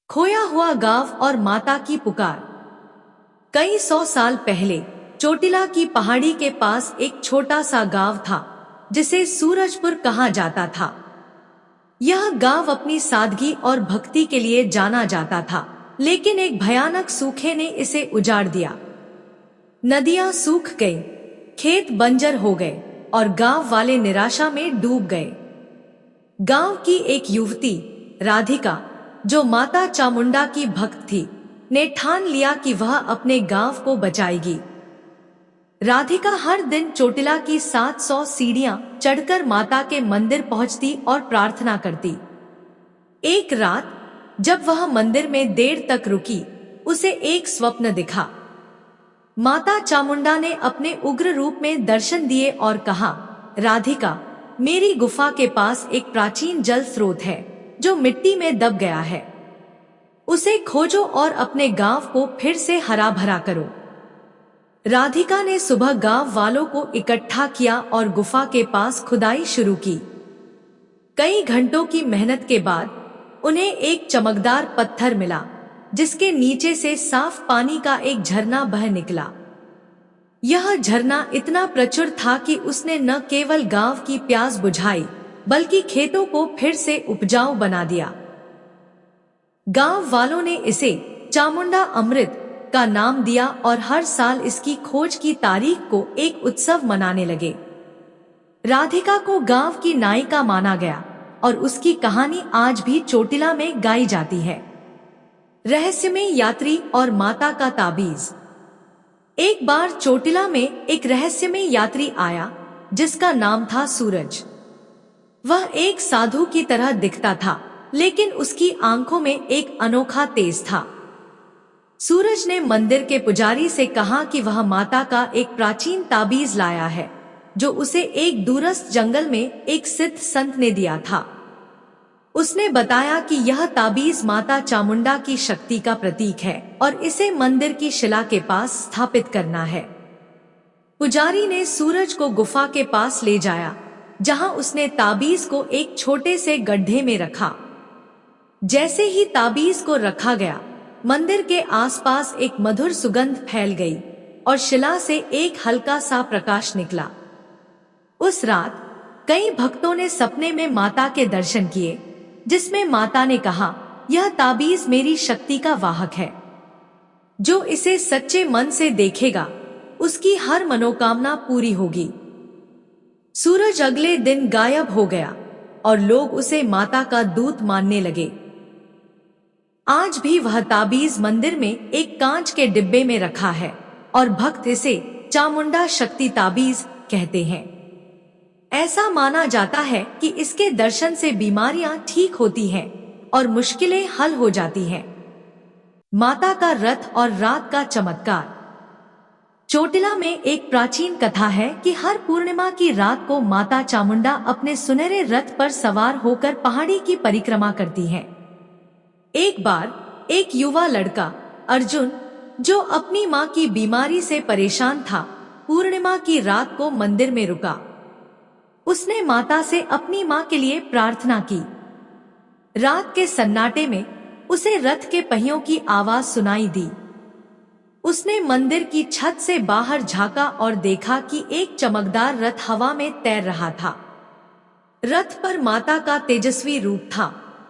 खोया हुआ गांव और माता की पुकार। कई 100 साल पहले चोटिला की पहाड़ी के पास एक छोटा सा गांव था जिसे सूरजपुर कहा जाता था। यह गांव अपनी सादगी और भक्ति के लिए जाना जाता था, लेकिन एक भयानक सूखे ने इसे उजाड़ दिया। नदियां सूख गईं, खेत बंजर हो गए और गांव वाले निराशा में डूब गए। गांव की एक युवती राधिका, जो माता चामुंडा की भक्त थी, ने ठान लिया कि वह अपने गांव को बचाएगी। राधिका हर दिन चोटिला की 700 सीढ़ियां चढ़कर माता के मंदिर पहुंचती और प्रार्थना करती। एक रात जब वह मंदिर में देर तक रुकी, उसे एक स्वप्न दिखा। माता चामुंडा ने अपने उग्र रूप में दर्शन दिए और कहा, राधिका, मेरी गुफा के पास एक प्राचीन जल स्रोत है जो मिट्टी में दब गया है। उसे खोजो और अपने गांव को फिर से हरा भरा करो। राधिका ने सुबह गांव वालों को इकट्ठा किया और गुफा के पास खुदाई शुरू की। कई घंटों की मेहनत के बाद उन्हें एक चमकदार पत्थर मिला, जिसके नीचे से साफ पानी का एक झरना बह निकला। यह झरना इतना प्रचुर था कि उसने न केवल गांव की प्यास बुझाई, बल्कि खेतों को फिर से उपजाऊ बना दिया। गांव वालों ने इसे चामुंडा अमृत का नाम दिया और हर साल इसकी खोज की तारीख को एक उत्सव मनाने लगे। राधिका को गांव की नायिका माना गया और उसकी कहानी आज भी चोटिला में गाई जाती है। रहस्यमय यात्री और माता का ताबीज। एक बार चोटिला में एक रहस्यमय यात्री आया जिसका नाम था सूरज। वह एक साधु की तरह दिखता था, लेकिन उसकी आंखों में एक अनोखा तेज था। सूरज ने मंदिर के पुजारी से कहा कि वह माता का एक प्राचीन ताबीज लाया है, जो उसे एक दूरस्थ जंगल में एक सिद्ध संत ने दिया था। उसने बताया कि यह ताबीज माता चामुंडा की शक्ति का प्रतीक है और इसे मंदिर की शिला के पास स्थापित करना है। पुजारी ने सूरज को गुफा के पास ले जाया, जहां उसने ताबीज को एक छोटे से गड्ढे में रखा। जैसे ही ताबीज को रखा गया, मंदिर के आसपास एक मधुर सुगंध फैल गई और शिला से एक हल्का सा प्रकाश निकला। उस रात कई भक्तों ने सपने में माता के दर्शन किए, जिसमें माता ने कहा, यह ताबीज मेरी शक्ति का वाहक है। जो इसे सच्चे मन से देखेगा, उसकी हर मनोकामना पूरी होगी। सूरज अगले दिन गायब हो गया और लोग उसे माता का दूत मानने लगे। आज भी वह ताबीज मंदिर में एक कांच के डिब्बे में रखा है और भक्त इसे चामुंडा शक्ति ताबीज कहते हैं। ऐसा माना जाता है कि इसके दर्शन से बीमारियां ठीक होती हैं और मुश्किलें हल हो जाती हैं। माता का रथ और रात का चमत्कार। चोटिला में एक प्राचीन कथा है कि हर पूर्णिमा की रात को माता चामुंडा अपने सुनहरे रथ पर सवार होकर पहाड़ी की परिक्रमा करती हैं। एक बार एक युवा लड़का अर्जुन, जो अपनी मां की बीमारी से परेशान था, पूर्णिमा की रात को मंदिर में रुका। उसने माता से अपनी मां के लिए प्रार्थना की। रात के सन्नाटे में उसे रथ के पहियों की आवाज सुनाई दी। उसने मंदिर की छत से बाहर झांका और देखा कि एक चमकदार रथ हवा में तैर रहा था। रथ पर माता का तेजस्वी रूप था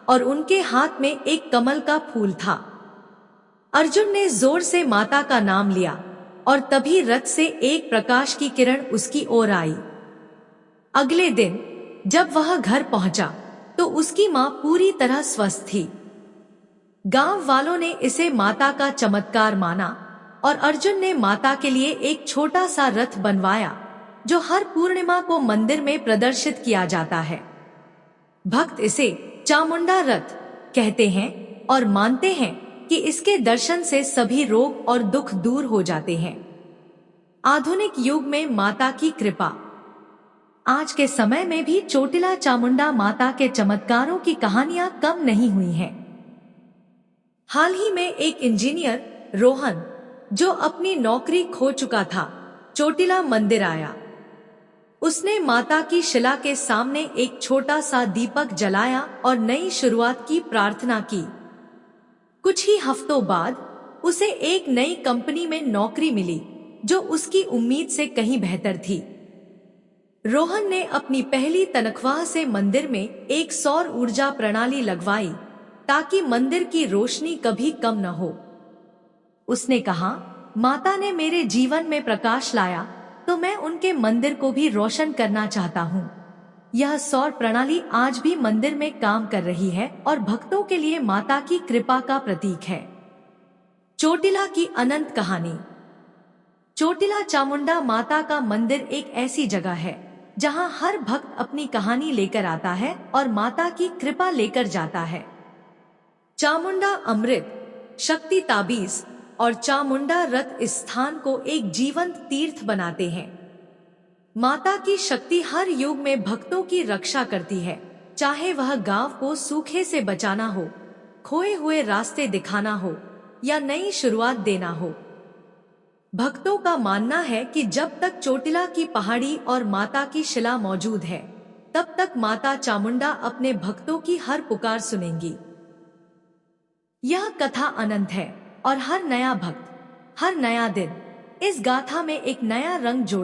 और उनके हाथ में एक कमल का फूल था। अर्जुन ने जोर से माता का नाम लिया और तभी रथ से एक प्रकाश की किरण उसकी ओर आई। अगले दिन जब वह घर पहुंचा तो उसकी मां पूरी तरह स्वस्थ थी। गांव वालों ने इसे माता का चमत्कार माना और अर्जुन ने माता के लिए एक छोटा सा रथ बनवाया, जो हर पूर्णिमा को मंदिर में प्रदर्शित किया जाता है। भक्त इसे चामुंडा रथ कहते हैं और मानते हैं कि इसके दर्शन से सभी रोग और दुख दूर हो जाते हैं। आधुनिक युग में माता की कृपा। आज के समय में भी चोटिला चामुंडा माता के चमत्कारों की कहानियां कम नहीं हुई हैं। हाल ही में एक इंजीनियर रोहन, जो अपनी नौकरी खो चुका था, चोटिला मंदिर आया। उसने माता की शिला के सामने एक छोटा सा दीपक जलाया और नई शुरुआत की प्रार्थना की। कुछ ही हफ्तों बाद उसे एक नई कंपनी में नौकरी मिली जो उसकी उम्मीद से कहीं बेहतर थी। रोहन ने अपनी पहली तनख्वाह से मंदिर में एक सौर ऊर्जा प्रणाली लगवाई ताकि मंदिर की रोशनी कभी कम न हो। उसने कहा, माता ने मेरे जीवन में प्रकाश लाया तो मैं उनके मंदिर को भी रोशन करना चाहता हूँ। यह सौर प्रणाली आज भी मंदिर में काम कर रही है और भक्तों के लिए माता की कृपा का प्रतीक है। चोटिला की अनंत कहानी। चोटिला चामुंडा माता का मंदिर एक ऐसी जगह है जहां हर भक्त अपनी कहानी लेकर आता है और माता की कृपा लेकर जाता है। चामुंडा अमृत, शक्ति ताबीज और चामुंडा रथ इस स्थान को एक जीवंत तीर्थ बनाते हैं। माता की शक्ति हर युग में भक्तों की रक्षा करती है, चाहे वह गांव को सूखे से बचाना हो, खोए हुए रास्ते दिखाना हो या नई शुरुआत देना हो। भक्तों का मानना है कि जब तक चोटिला की पहाड़ी और माता की शिला मौजूद है, तब तक माता चामुंडा अपने भक्तों की हर पुकार सुनेंगी। यह कथा अनंत है और हर नया भक्त, हर नया दिन इस गाथा में एक नया रंग जोड़